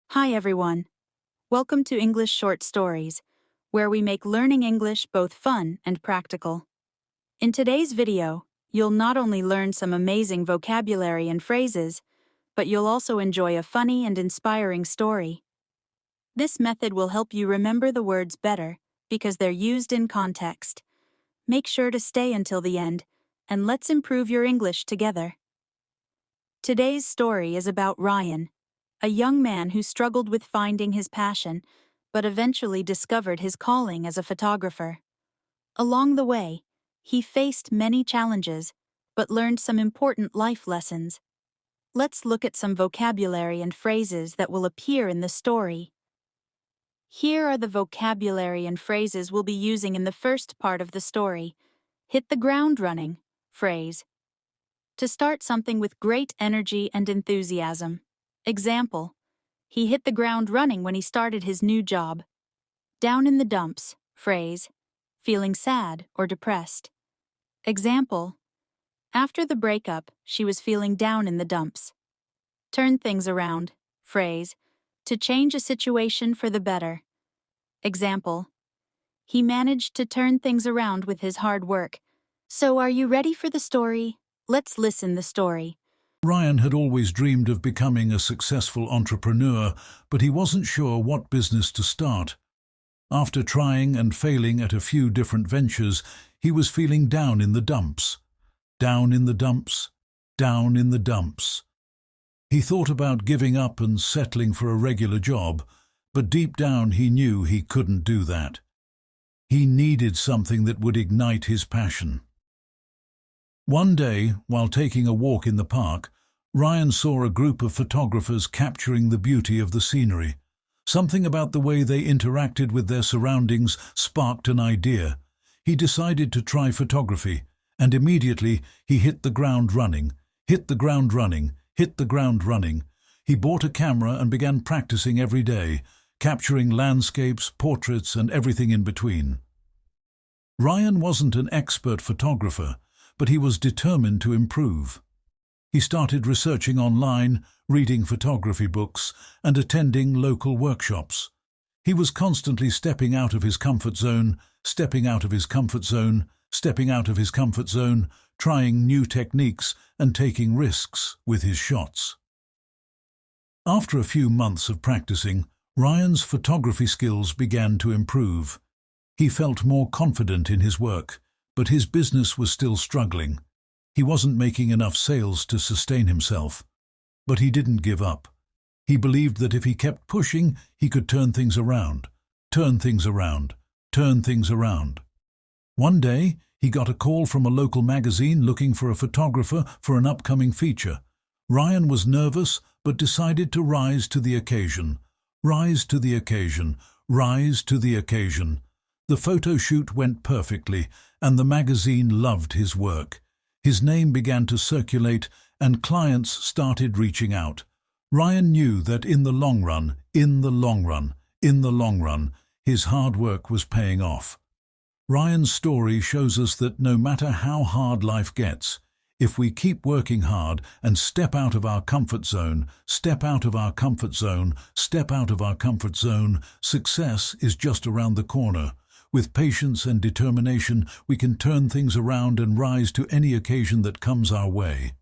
Hi everyone. Welcome to English Short Stories, where we make learning English both fun and practical. In today's video, you'll not only learn some amazing vocabulary and phrases, but you'll also enjoy a funny and inspiring story. This method will help you remember the words better because they're used in context. Make sure to stay until the end, and let's improve your English together. Today's story is about Ryan, a young man who struggled with finding his passion, but eventually discovered his calling as a photographer. Along the way, he faced many challenges, but learned some important life lessons. Let's look at some vocabulary and phrases that will appear in the story. Here are the vocabulary and phrases we'll be using in the first part of the story. Hit the ground running, phrase. To start something with great energy and enthusiasm. Example: he hit the ground running when he started his new job. Down in the dumps, phrase. Feeling sad or depressed. Example: after the breakup, she was feeling down in the dumps. Turn things around, phrase. To change a situation for the better. Example: he managed to turn things around with his hard work. So are you ready for the story? Let's listen the story. Ryan had always dreamed of becoming a successful entrepreneur, but he wasn't sure what business to start. After trying and failing at a few different ventures, he was feeling down in the dumps. Down in the dumps. Down in the dumps. He thought about giving up and settling for a regular job, but deep down he knew he couldn't do that. He needed something that would ignite his passion. One day, while taking a walk in the park, Ryan saw a group of photographers capturing the beauty of the scenery. Something about the way they interacted with their surroundings sparked an idea. He decided to try photography, and immediately he hit the ground running, hit the ground running, hit the ground running. He bought a camera and began practicing every day, capturing landscapes, portraits, and everything in between. Ryan wasn't an expert photographer, but he was determined to improve. He started researching online, reading photography books, and attending local workshops. He was constantly stepping out of his comfort zone, stepping out of his comfort zone, stepping out of his comfort zone, trying new techniques and taking risks with his shots. After a few months of practicing, Ryan's photography skills began to improve. He felt more confident in his work, but his business was still struggling. He wasn't making enough sales to sustain himself. But he didn't give up. He believed that if he kept pushing, he could turn things around, turn things around, turn things around. One day, he got a call from a local magazine looking for a photographer for an upcoming feature. Ryan was nervous, but decided to rise to the occasion. Rise to the occasion, rise to the occasion. The photo shoot went perfectly, and the magazine loved his work. His name began to circulate, and clients started reaching out. Ryan knew that in the long run, his hard work was paying off. Ryan's story shows us that no matter how hard life gets, if we keep working hard and step out of our comfort zone, step out of our comfort zone, step out of our comfort zone, success is just around the corner. With patience and determination, we can turn things around and rise to any occasion that comes our way.